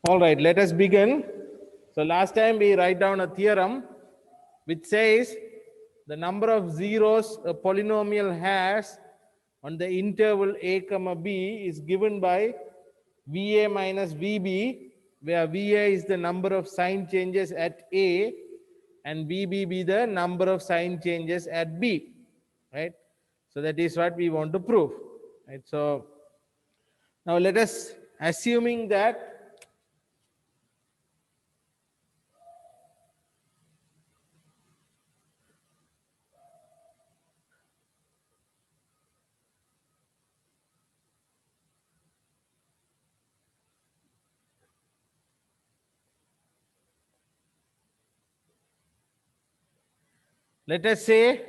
All right, let us begin. So last time we write down a theorem which says the number of zeros a polynomial has on the interval a comma b is given by va minus vb, where va is the number of sign changes at a and vb be the number of sign changes at b, right? So that is what we want to prove, right? So now let us, assuming that let us say,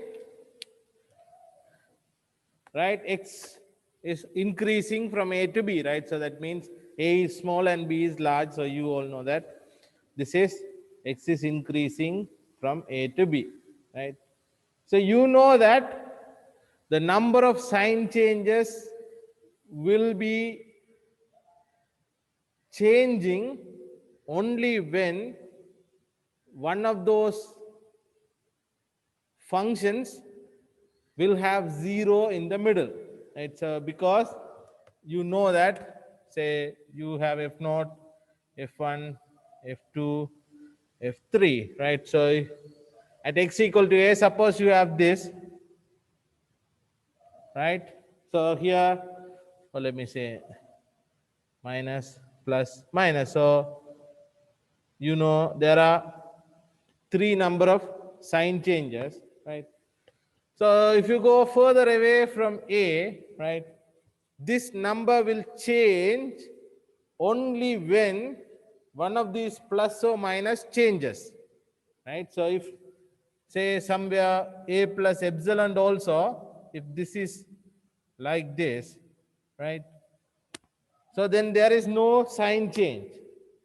right, x is increasing from a to b, right? So that means a is small and b is large. So you all know that this is x is increasing from a to b, right? So you know that the number of sign changes will be changing only when one of those functions will have 0 in the middle, right? So because you know that, say you have f0, f1, f2, f3, right? So at x equal to a, suppose you have this, right? So here, or let me say minus, plus, minus. So you know there are 3 number of sign changes, right? So if you go further away from A, right, this number will change only when one of these plus or minus changes, right? So if, say, somewhere A plus epsilon also, if this is like this, right, so then there is no sign change,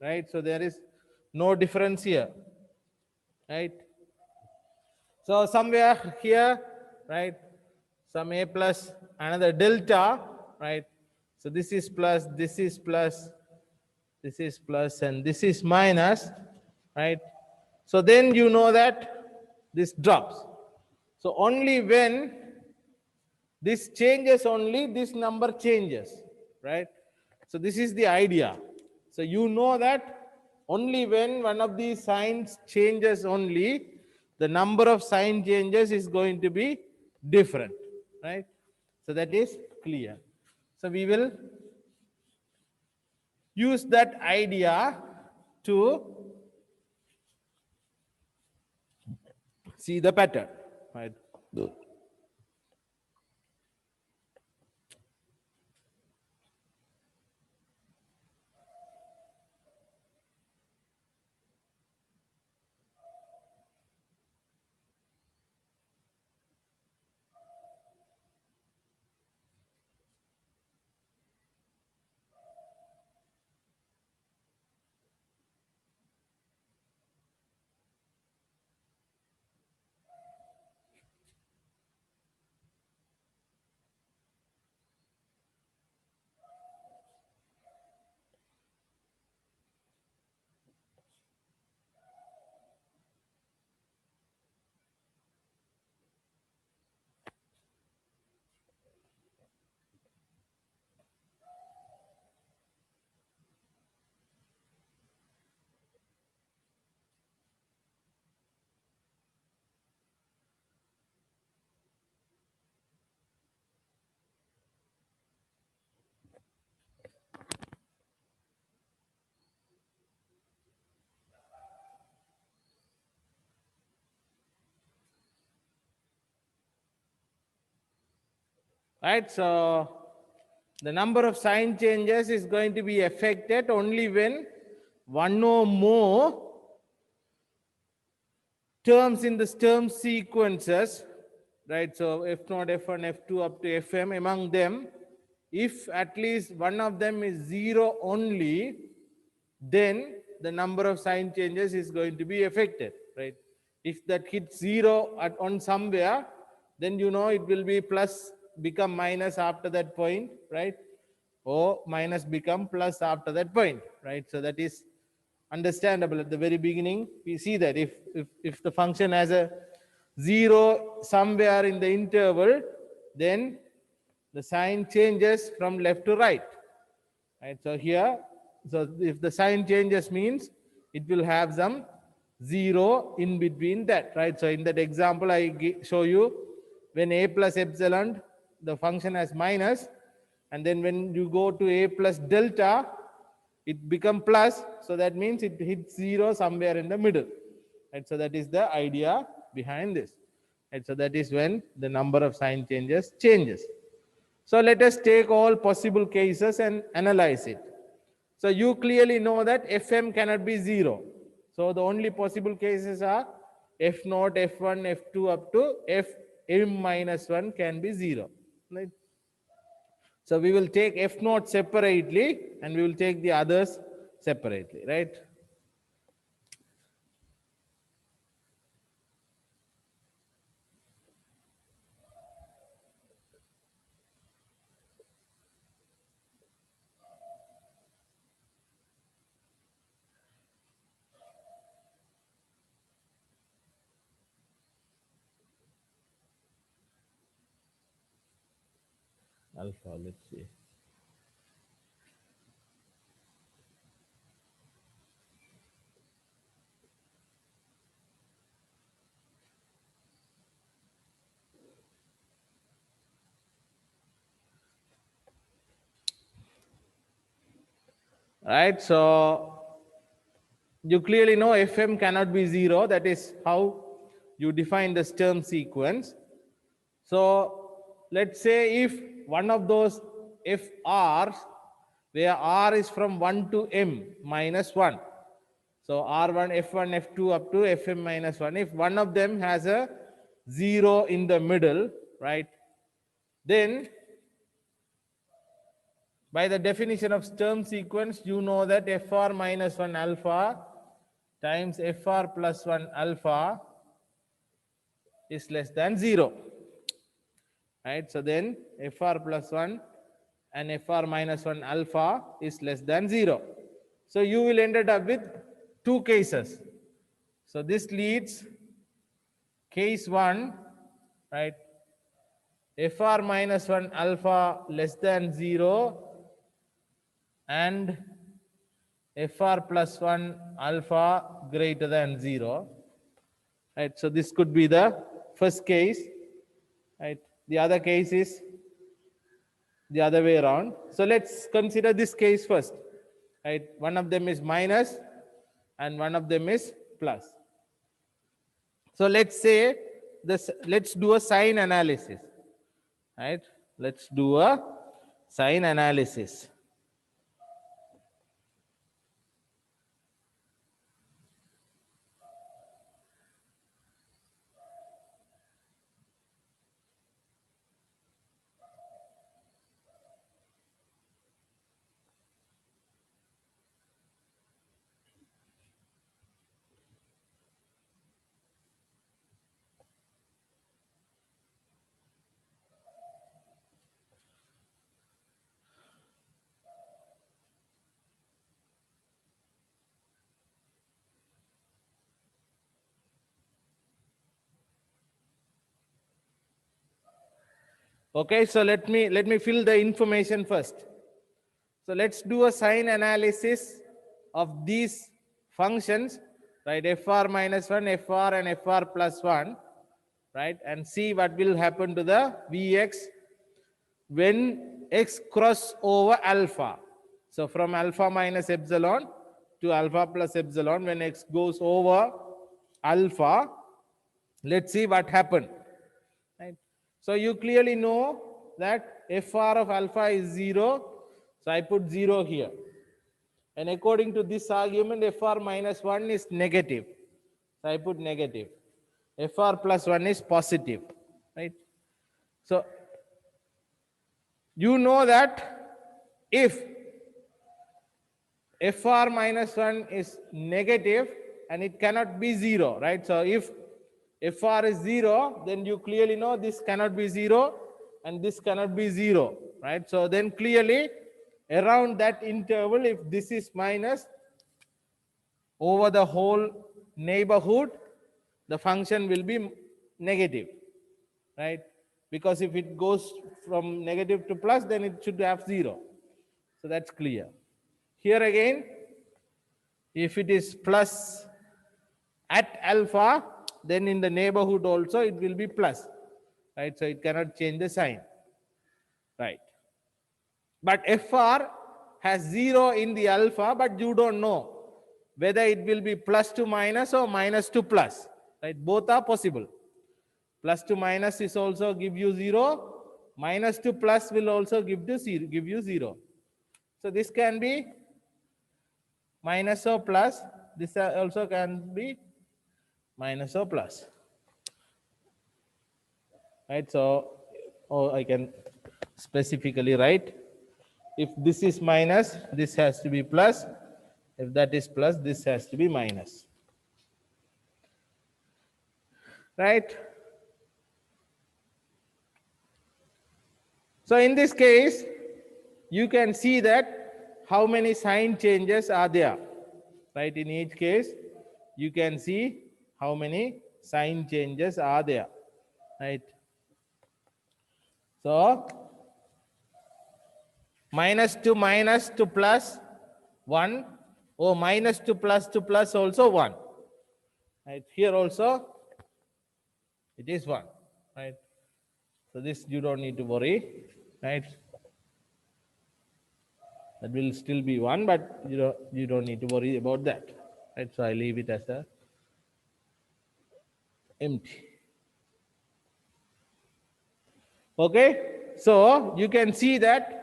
right? So there is no difference here, right? So somewhere here, right, some a plus another delta, right? So this is plus, this is plus, this is plus, and this is minus, right? So then you know that this drops. So only when this changes, only this number changes, right? So this is the idea. So you know that only when one of these signs changes, only the number of sign changes is going to be different, right? So that is clear. So we will use that idea to see the pattern, right? Right? So the number of sign changes is going to be affected only when one or more terms in the term sequences, right? So f0, f1, f2 up to fm, among them, if at least one of them is 0 only, then the number of sign changes is going to be affected, right? If that hits 0 on somewhere, then you know it will be plus, become minus after that point, right? O minus become plus after that point, right? So that is understandable. At the very beginning, we see that if the function has a 0 somewhere in the interval, then the sign changes from left to right. Right? So here, so if the sign changes means it will have some 0 in between that, right? So in that example, I show you when a plus epsilon, the function has minus, and then when you go to a plus delta, it become plus. So that means it hits 0 somewhere in the middle. Right? So that is the idea behind this. Right? So that is when the number of sign changes. So let us take all possible cases and analyze it. So you clearly know that Fm cannot be 0. So the only possible cases are F0, F1, F2 up to Fm minus 1 can be 0. Right? So we will take F0 separately and we will take the others separately, right? Alpha, let's see. Right, so you clearly know Fm cannot be 0. That is how you define the Sturm sequence. So let's say if one of those FRs, where R is from 1 to M minus 1. So R1, F1, F2 up to Fm minus 1. If one of them has a 0 in the middle, right, then by the definition of Sturm sequence, you know that Fr minus 1 alpha times Fr plus 1 alpha is less than 0. Right? So then Fr plus 1 and Fr minus 1 alpha is less than 0. So you will end up with two cases. So this leads case 1, right? Fr minus 1 alpha less than 0 and Fr plus 1 alpha greater than 0. Right? So this could be the first case. Right? The other case is the other way around. So let's consider this case first. Right? One of them is minus and one of them is plus. So let's say this, let's do a sign analysis. Right? Let's do a sign analysis. Okay, so let me fill the information first. So let's do a sign analysis of these functions, right? Fr minus 1, Fr and Fr plus 1, right? And see what will happen to the Vx when x cross over alpha. So from alpha minus epsilon to alpha plus epsilon, when x goes over alpha, let's see what happened. Right? So you clearly know that Fr of alpha is 0. So I put 0 here. And according to this argument, Fr minus 1 is negative. So I put negative. Fr plus 1 is positive. Right? So you know that if Fr minus 1 is negative and it cannot be 0, right? So if Fr is 0, then you clearly know this cannot be 0 and this cannot be 0, right? So then clearly around that interval, if this is minus, over the whole neighborhood, the function will be negative, right? Because if it goes from negative to plus, then it should have 0. So that's clear. Here again, if it is plus at alpha, then in the neighborhood also it will be plus, right? So it cannot change the sign, right? But FR has 0 in the alpha, but you don't know whether it will be plus to minus or minus to plus, right? Both are possible. Plus to minus is also give you 0. Minus to plus will also give you 0. So this can be minus or plus. This also can be minus or plus. Right? So I can specifically write, if this is minus, this has to be plus. If that is plus, this has to be minus. Right? So in this case, you can see that how many sign changes are there. Right? In each case, you can see how many sign changes are there. Right? So minus to plus 1, or minus to plus also 1. Right? Here also it is 1. Right? So this you don't need to worry. Right? That will still be 1, but you don't need to worry about that. Right? So I leave it as a empty. Okay, so you can see that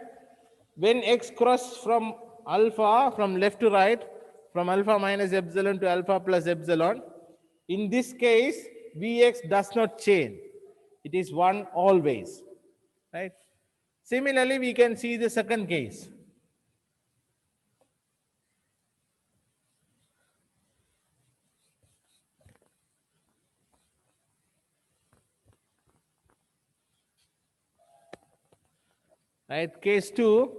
when x cross from alpha, from left to right, from alpha minus epsilon to alpha plus epsilon, in this case Vx does not change. It is 1 always. Right? Similarly, we can see the second case. Right? Case 2,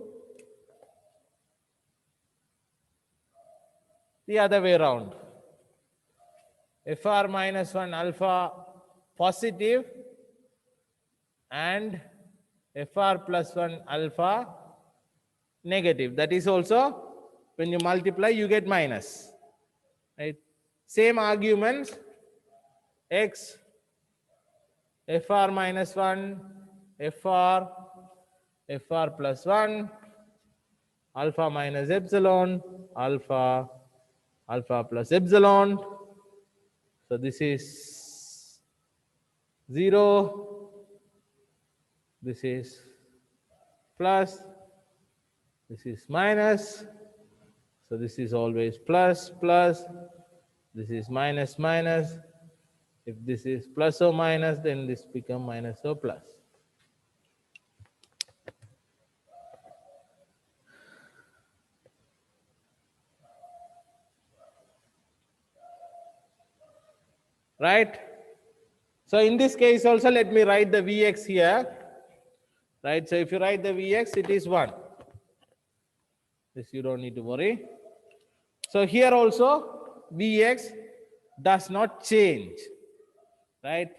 the other way around. Fr minus 1 alpha positive and Fr plus 1 alpha negative. That is also, when you multiply, you get minus. Right? Same arguments, x, Fr minus 1, Fr plus 1, alpha minus epsilon, alpha plus epsilon. So this is 0, this is plus, this is minus. So this is always plus, this is minus, minus. If this is plus or minus, then this becomes minus or plus. Right? So in this case also, let me write the Vx here. Right? So if you write the Vx, it is 1. This you don't need to worry. So here also, Vx does not change. Right?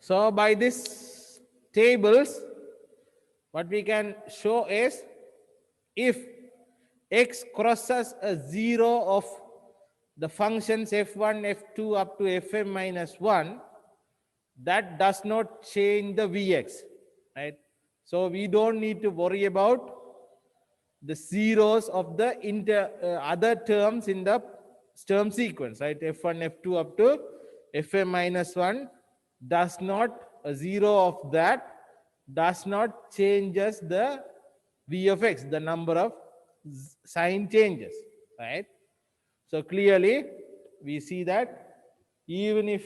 So by this tables, what we can show is, if x crosses a 0 of the functions f1, f2 up to fm minus 1, that does not change the Vx. Right? So we don't need to worry about the zeros of the other terms in the term sequence. Right? f1, f2 up to fm minus 1 does not, a 0 of that does not changes the v of x, the number of sign changes, right? So clearly we see that even if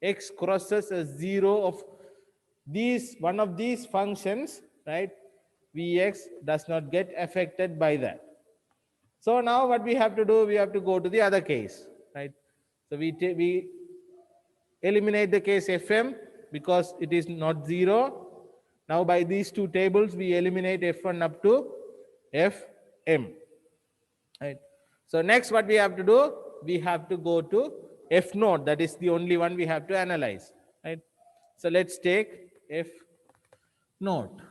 x crosses a zero of these, one of these functions, right, vx does not get affected by that. So now what we have to do, we have to go to the other case, right? So we eliminate the case fm because it is not zero. Now by these two tables we eliminate f1 up to fm, right? So next what we have to do, we have to go to f naught. That is the only one we have to analyze, right? So let's take f naught.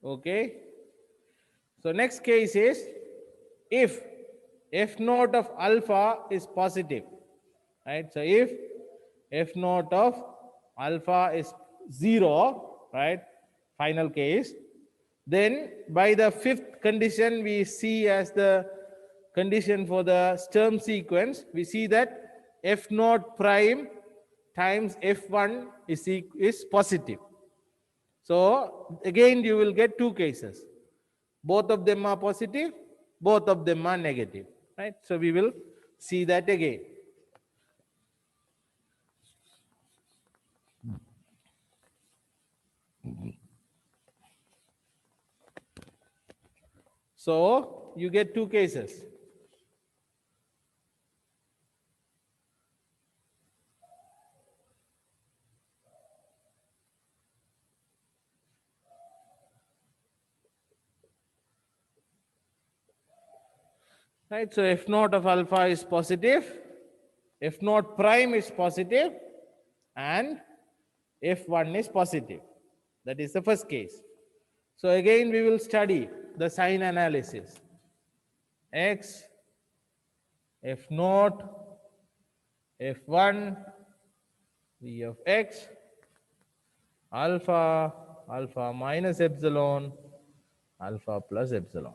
Okay, so next case is if f naught of alpha is positive, right? So if f naught of alpha is 0, right, final case, then by the fifth condition we see as the condition for the Sturm sequence, we see that f naught prime times f1 is positive. So again you will get two cases. Both of them are positive, both of them are negative, right? So we will see that again. So you get two cases. Right, so f naught of alpha is positive, f naught prime is positive, and f1 is positive. That is the first case. So again we will study the sign analysis. X, f naught, f1, v of x, alpha, alpha minus epsilon, alpha plus epsilon.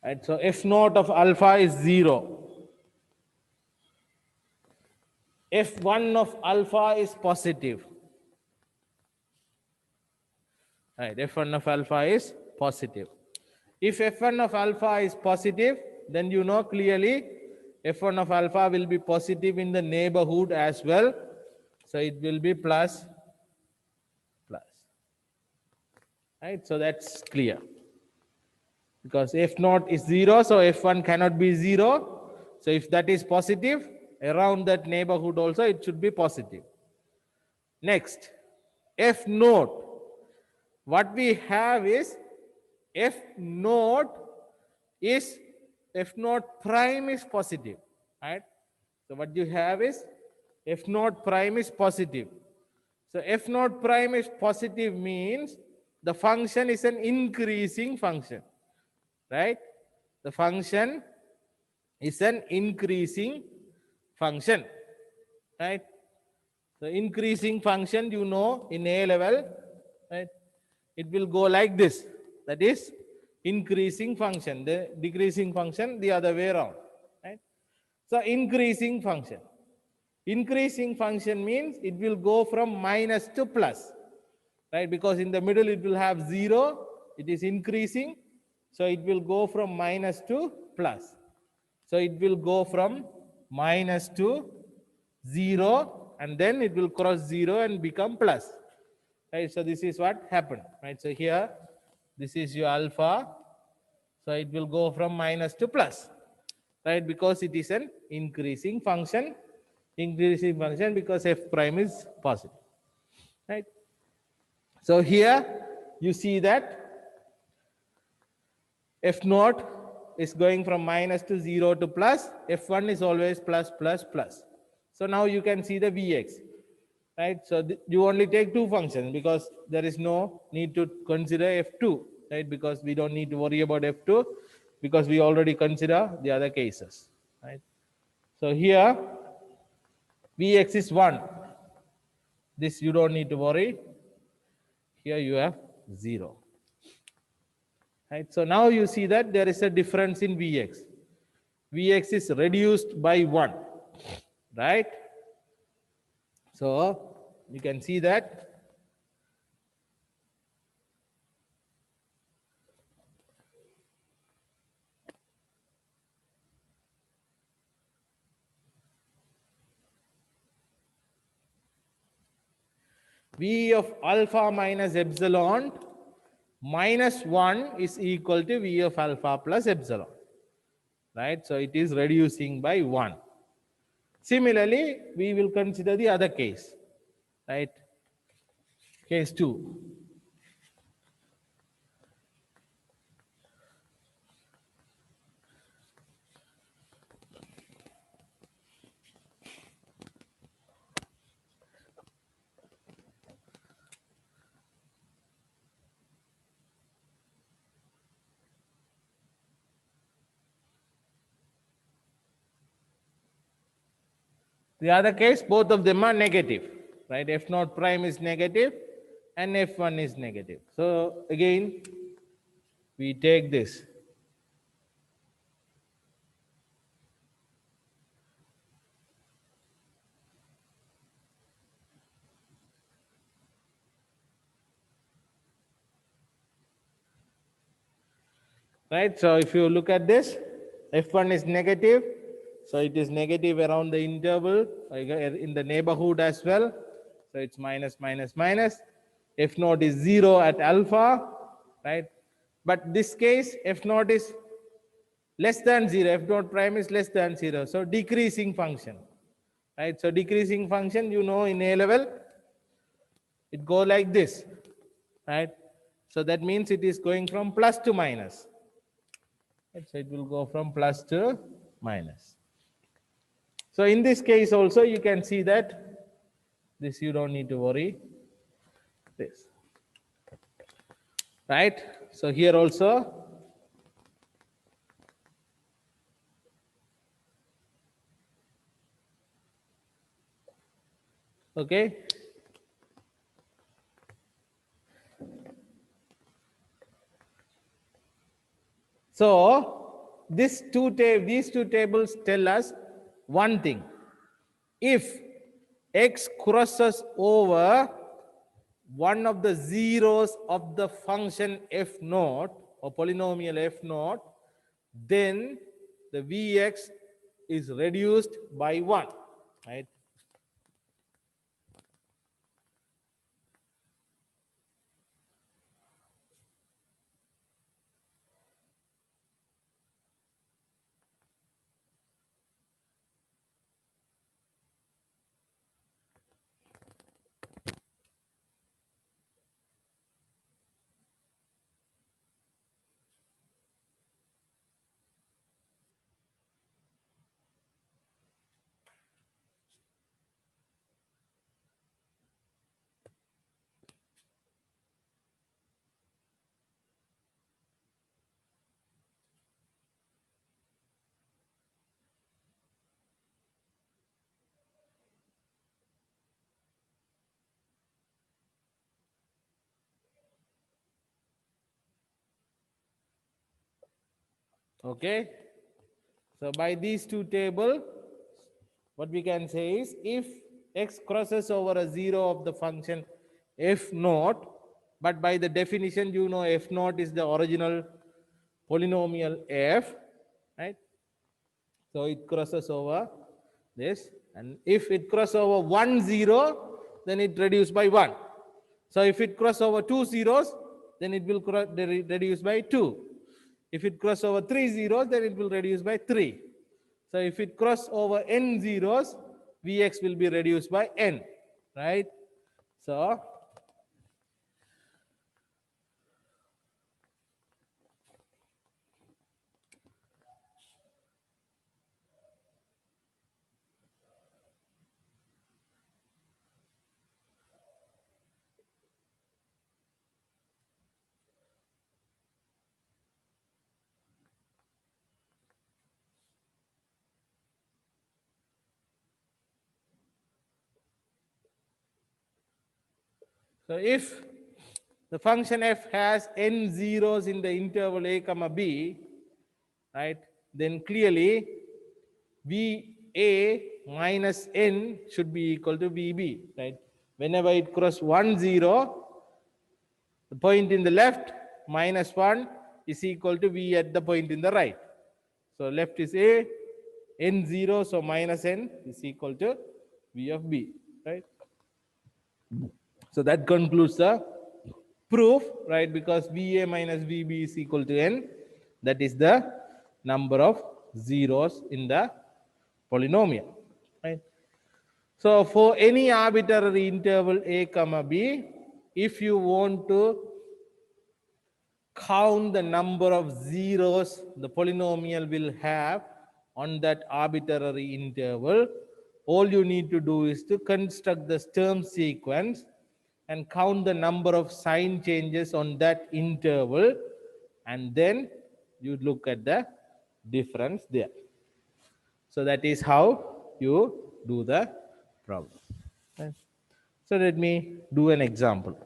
Right, so f naught of alpha is 0. f1 of alpha is positive. Right, f1 of alpha is positive. If f1 of alpha is positive, then you know clearly f1 of alpha will be positive in the neighborhood as well. So it will be plus, plus. Right, so that's clear. Because f naught is 0, so f1 cannot be 0. So if that is positive, around that neighborhood also it should be positive. Next, f naught. What we have is f naught is f naught prime is positive, right? So what you have is f naught prime is positive. So f naught prime is positive means the function is an increasing function, right? The function is an increasing function, right? So increasing function, you know, in A level, right? It will go like this. That is increasing function. The decreasing function the other way around, right? So increasing function. Increasing function means it will go from minus to plus, right? Because in the middle it will have 0. It is increasing. So it will go from minus to plus. So it will go from minus to 0 and then it will cross 0 and become plus. Right, so this is what happened, right? So here, this is your alpha. So it will go from minus to plus, right? Because it is an increasing function because f prime is positive, right? So here you see that f naught is going from minus to 0 to plus, f1 is always plus plus plus. So now you can see the Vx, right? So you only take two functions because there is no need to consider f2, right? Because we don't need to worry about f2 because we already consider the other cases, right? So here Vx is 1. This you don't need to worry. Here you have 0. Right? So now you see that there is a difference in Vx. Vx is reduced by 1. Right? So you can see that V of alpha minus epsilon minus 1 is equal to V of alpha plus epsilon. Right? So it is reducing by 1. Similarly, we will consider the other case. Right? Case 2. The other case, both of them are negative, right? F naught prime is negative and F1 is negative. So again, we take this. Right? So if you look at this, F1 is negative. So it is negative around the interval, in the neighborhood as well. So it's minus, minus, minus. F naught is 0 at alpha, right? But this case, F naught is less than 0. F naught prime is less than 0. So decreasing function, right? So decreasing function, you know, in A level, it go like this, right? So that means it is going from plus to minus. Right? So it will go from plus to minus. So in this case also you can see that this you don't need to worry. This, right? So here also okay. So these two tables tell us one thing. If x crosses over one of the zeros of the function f naught or polynomial f naught, then the Vx is reduced by 1, right? Okay. So by these two tables, what we can say is if x crosses over a zero of the function f naught, but by the definition you know f naught is the original polynomial f, right? So it crosses over this, and if it crosses over 1 0, then it reduces by 1. So if it crosses over two zeros, then it will reduce by 2. If it crosses over 3 zeros, then it will reduce by 3. So if it crosses over n zeros, Vx will be reduced by n, right? So So if the function f has n zeros in the interval a comma b, right, then clearly va minus n should be equal to vb, right? Whenever it crosses 1 0, the point in the left minus 1 is equal to v at the point in the right. So left is a, n 0, so minus n is equal to v of b, right? So that concludes the proof, right? Because va minus vb is equal to n, that is the number of zeros in the polynomial, right? So for any arbitrary interval a comma b, if you want to count the number of zeros the polynomial will have on that arbitrary interval, all you need to do is to construct the term sequence and count the number of sign changes on that interval, and then you look at the difference there. So that is how you do the problem. Right? So let me do an example.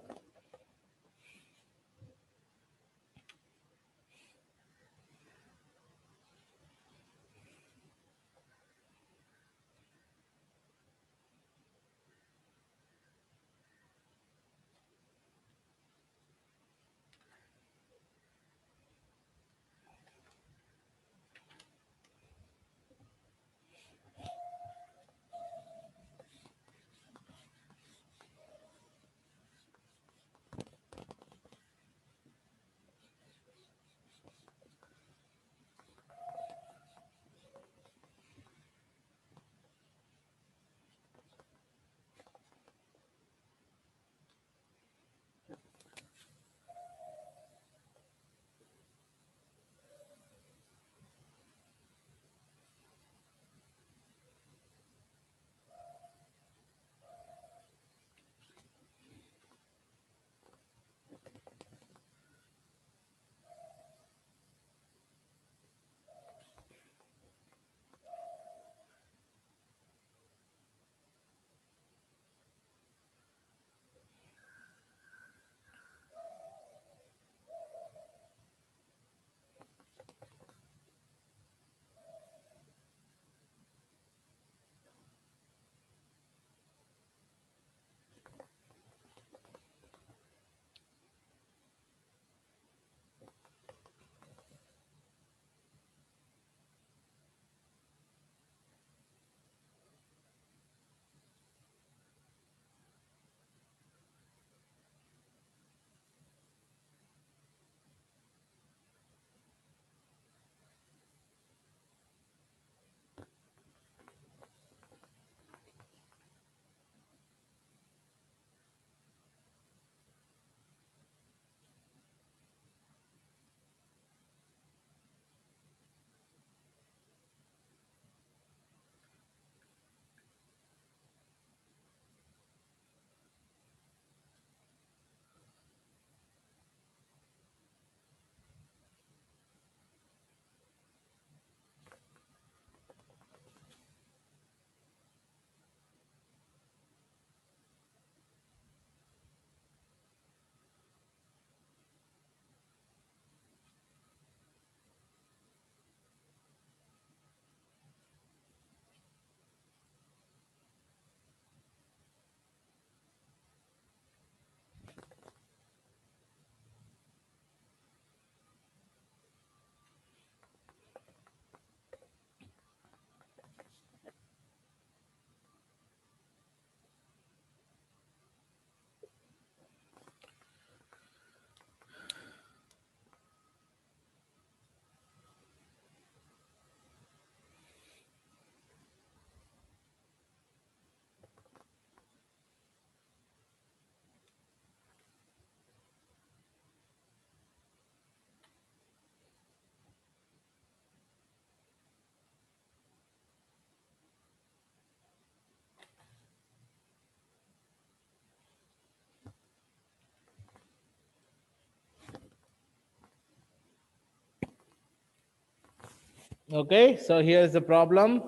Okay, so here's the problem.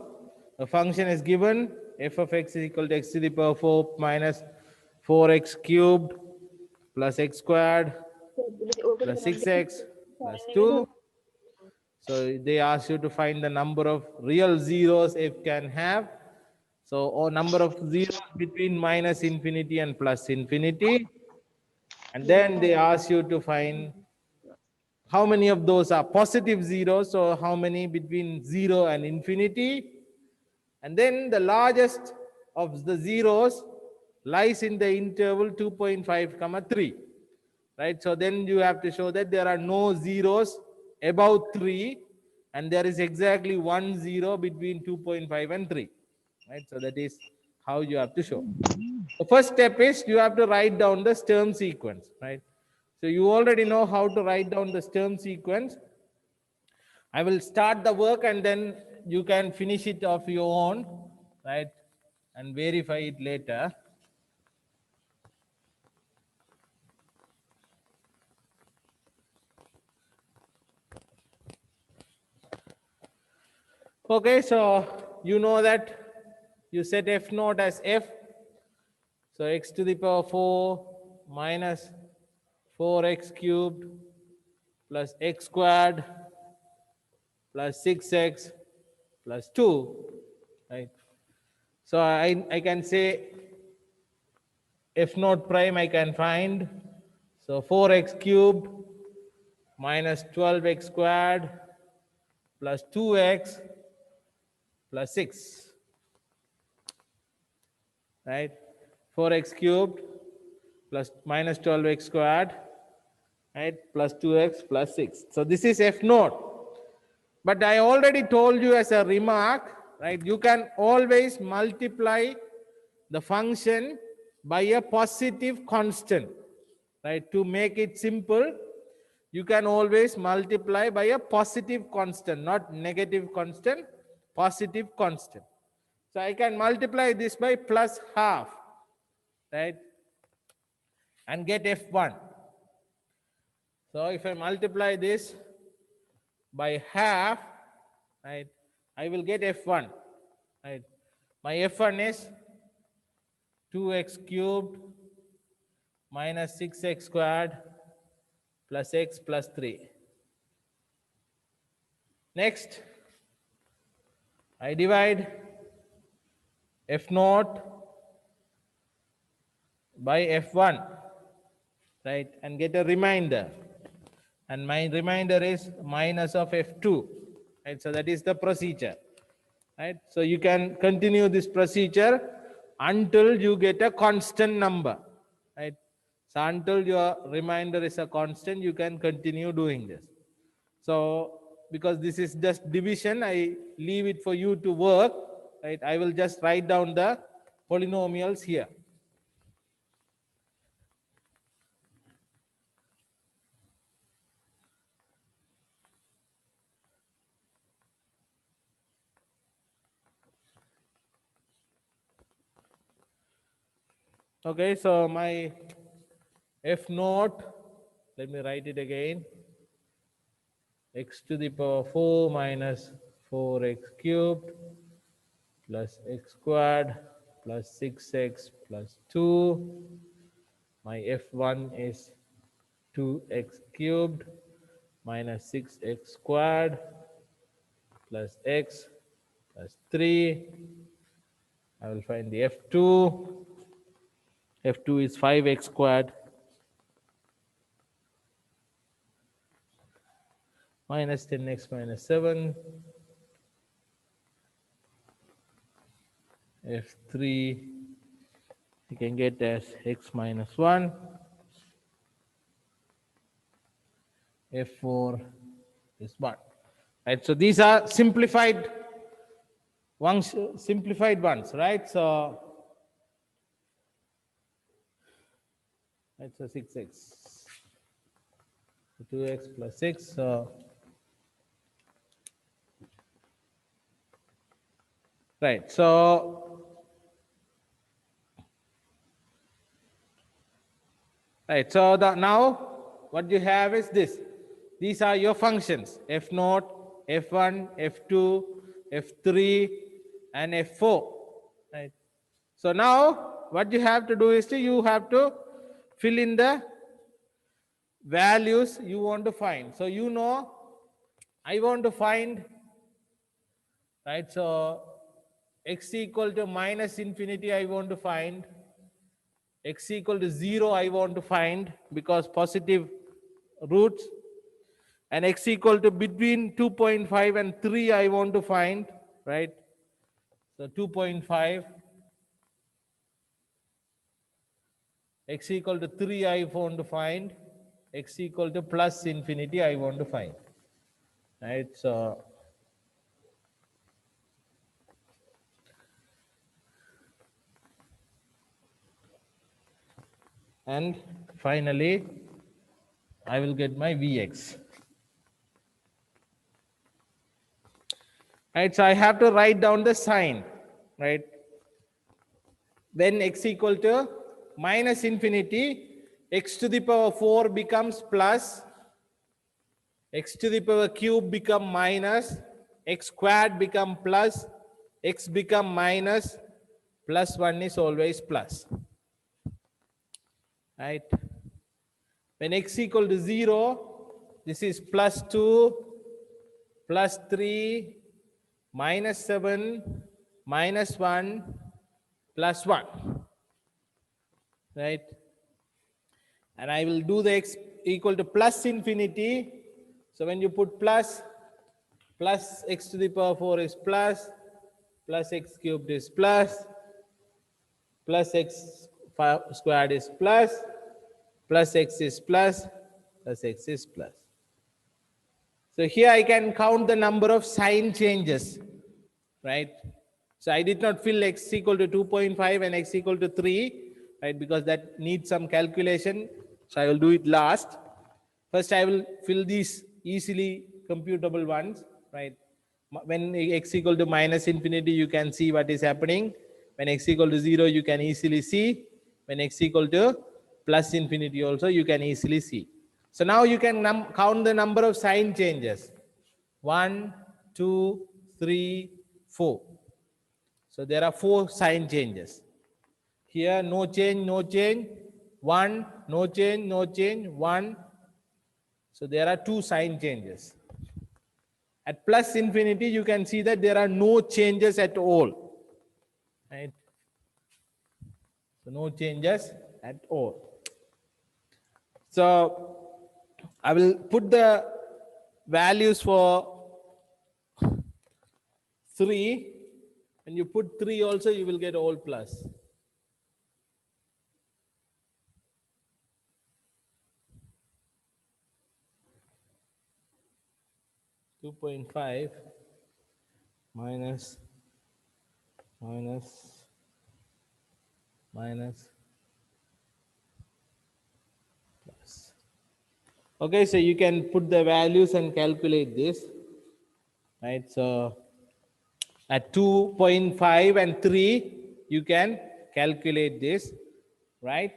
A function is given, f of x is equal to x to the power 4 minus 4x cubed plus x squared plus 6x plus 2. So they ask you to find the number of real zeros f can have. So, or number of zeros between minus infinity and plus infinity. And then they ask you to find how many of those are positive zeros, so how many between 0 and infinity. And then the largest of the zeros lies in the interval 2.5 comma 3, right? So then you have to show that there are no zeros above 3 and there is exactly 1 0 between 2.5 and 3, right? So that is how you have to show. The first step is you have to write down the term sequence, right? So you already know how to write down the term sequence. I will start the work and then you can finish it of your own, right? And verify it later. Okay, so you know that you set f naught as f. So x to the power 4 minus 4x cubed plus x squared plus 6x plus 2, right? So I can say f naught prime I can find. So 4x cubed minus 12x squared plus 2x plus 6, right? 4x cubed plus minus 12x squared, right? Plus 2x plus 6. So this is f naught. But I already told you as a remark, right? You can always multiply the function by a positive constant, right? To make it simple, you can always multiply by a positive constant, not negative constant, positive constant. So I can multiply this by plus half, right? And get f1. So if I multiply this by half, right, I will get f1, right? My f1 is 2x cubed minus 6x squared plus x plus 3. Next, I divide f naught by f1, right, and get a remainder. And my remainder is minus of f2, right? So that is the procedure, right? So you can continue this procedure until you get a constant number, right? So until your remainder is a constant, you can continue doing this. So because this is just division, I leave it for you to work, right? I will just write down the polynomials here. Okay, so my f naught, let me write it again, x to the power 4 minus 4x cubed plus x squared plus 6x plus 2. My f1 is 2x cubed minus 6x squared plus x plus 3. I will find the f2. f2 is 5x squared minus 10x minus 7. f3 you can get as x minus 1. f4 is 1. Right, so these are simplified ones, right? So it's a 6x, 2x plus 6. So right, so right, so now what you have is this. These are your functions: f naught, f1, f2, f3, and f4. Right. So now what you have to do is you have to fill in the values you want to find. So you know, I want to find, right? So x equal to minus infinity I want to find, x equal to 0 I want to find because positive roots, and x equal to between 2.5 and 3 I want to find, right? So 2.5, x equal to 3 I want to find, x equal to plus infinity I want to find, right? So and finally I will get my Vx. Right, so I have to write down the sign, right? When x equal to minus infinity, x to the power 4 becomes plus, x to the power cube become minus, x squared become plus, x become minus, plus 1 is always plus, right? When x equal to 0, this is plus 2, plus 3, minus 7, minus 1, plus 1, right? And I will do the x equal to plus infinity. So when you put plus x to the power 4 is plus x cubed is plus x squared is plus x is plus x is plus. So here I can count the number of sign changes, right? So I did not fill x equal to 2.5 and x equal to 3, right? Because that needs some calculation. So I will do it last. First I will fill these easily computable ones, right? When x equal to minus infinity, you can see what is happening. When x equal to 0, you can easily see. When x equal to plus infinity also, you can easily see. So now you can count the number of sign changes. 1, 2, 3, 4. So there are 4 sign changes. Here no change, no change. 1, no change, no change. 1. So there are 2 sign changes. At plus infinity, you can see that there are no changes at all. Right? So no changes at all. So I will put the values for 3. When you put 3 also, you will get all plus. 2.5 minus plus. Okay, so you can put the values and calculate this, right? So at 2.5 and 3, you can calculate this, right?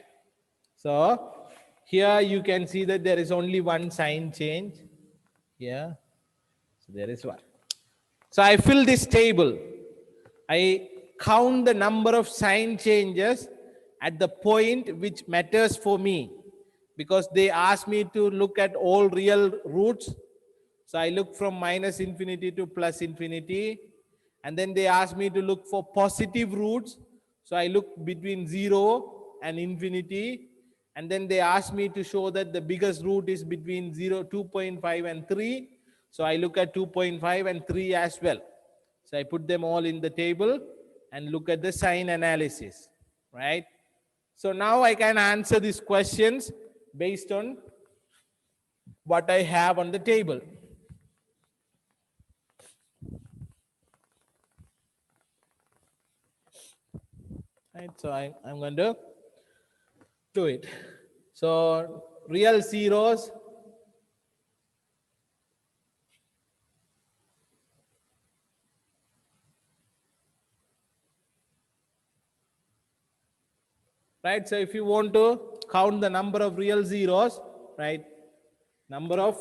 So here you can see that there is only one sign change here. So there is one. So I fill this table. I count the number of sign changes at the point which matters for me, because they ask me to look at all real roots. So I look from minus infinity to plus infinity, and then they ask me to look for positive roots. So I look between 0 and infinity, and then they ask me to show that the biggest root is between 0, 2.5 and 3. So I look at 2.5 and 3 as well. So I put them all in the table and look at the sign analysis, right? So now I can answer these questions based on what I have on the table. Right, so I'm going to do it. So real zeros, right? So if you want to count the number of real zeros, right? Number of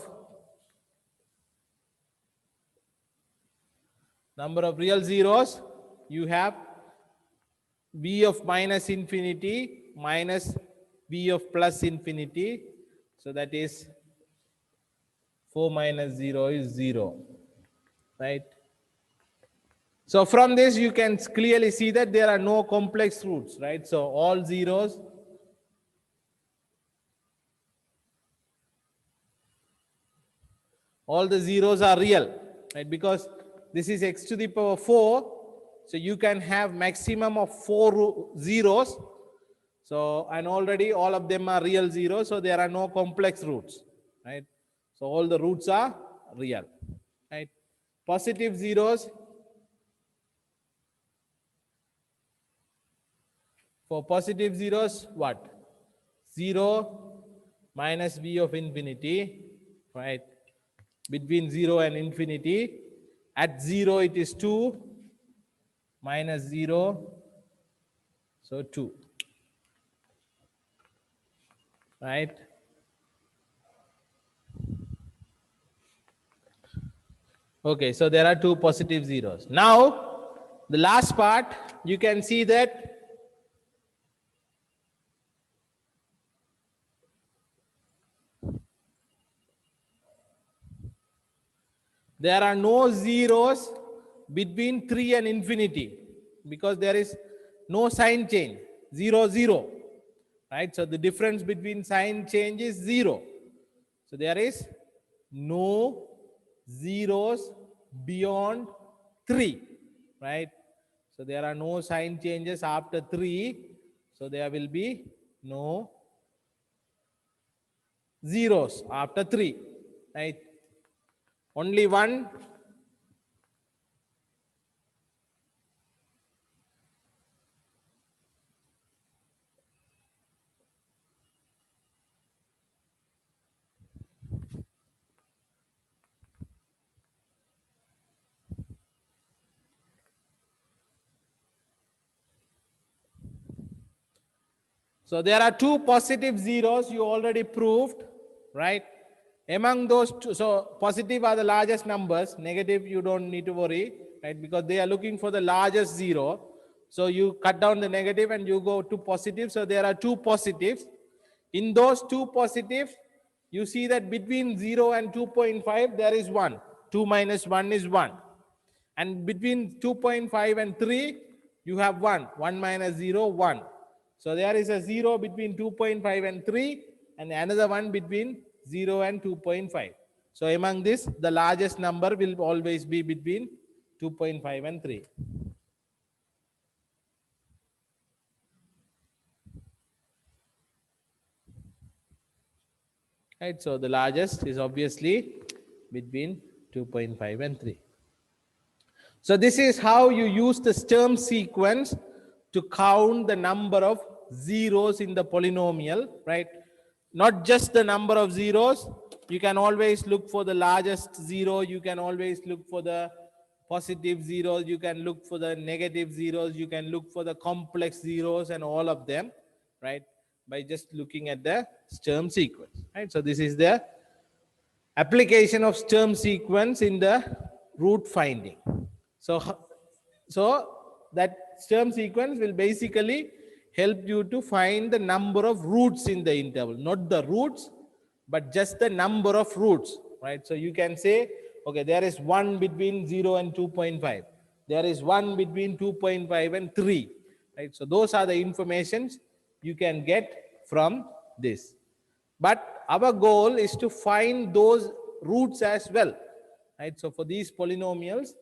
real zeros, you have v of minus infinity minus v of plus infinity. So that is 4 minus 0 is 0, right? So from this you can clearly see that there are no complex roots, right? So all zeros, all the zeros are real, right? Because this is x to the power 4, so you can have maximum of 4 zeros. So, and already all of them are real zeros, so there are no complex roots, right? So all the roots are real, right? Positive zeros, for positive zeros, what? 0 minus v of infinity, right? Between 0 and infinity. At 0 it is 2, minus 0, so 2, right? Okay, so there are 2 positive zeros. Now, the last part, you can see that there are no zeros between 3 and infinity because there is no sign change, 0, 0, right? So the difference between sign change is 0. So there is no zeros beyond 3, right? So there are no sign changes after 3. So there will be no zeros after 3, right? Only one. So there are 2 positive zeros you already proved, right? Among those two, so positive are the largest numbers, negative you don't need to worry, right? Because they are looking for the largest zero. So you cut down the negative and you go to positive. So there are 2 positives. In those 2 positives, you see that between 0 and 2.5 there is 1. 2 minus 1 is 1. And between 2.5 and 3, you have 1. 1 minus 0, 1. So there is a 0 between 2.5 and 3, and another one between 0 and 2.5. So among this, the largest number will always be between 2.5 and 3. Right, so the largest is obviously between 2.5 and 3. So this is how you use the Sturm sequence to count the number of zeros in the polynomial, right? Not just the number of zeros. You can always look for the largest zero. You can always look for the positive zeros. You can look for the negative zeros. You can look for the complex zeros and all of them, right? By just looking at the Sturm sequence, right? So this is the application of Sturm sequence in the root finding. So that Sturm sequence will basically help you to find the number of roots in the interval, not the roots, but just the number of roots, right? So you can say, okay, there is 1 between 0 and 2.5. There is 1 between 2.5 and 3, right? So those are the informations you can get from this. But our goal is to find those roots as well, right? So for these polynomials,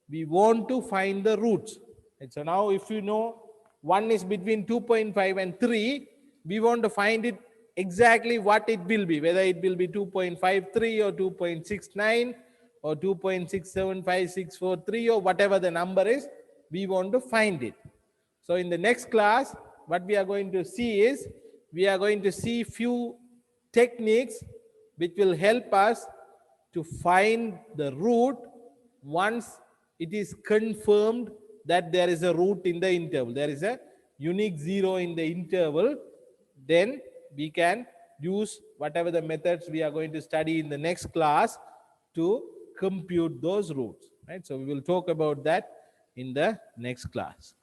we want to find the roots. And so now if you know 1 is between 2.5 and 3, we want to find it exactly what it will be, whether it will be 2.53 or 2.69 or 2.675643 or whatever the number is, we want to find it. So in the next class, what we are going to see is, we are going to see few techniques which will help us to find the root once it is confirmed that there is a root in the interval, there is a unique zero in the interval. Then we can use whatever the methods we are going to study in the next class to compute those roots, right? So we will talk about that in the next class.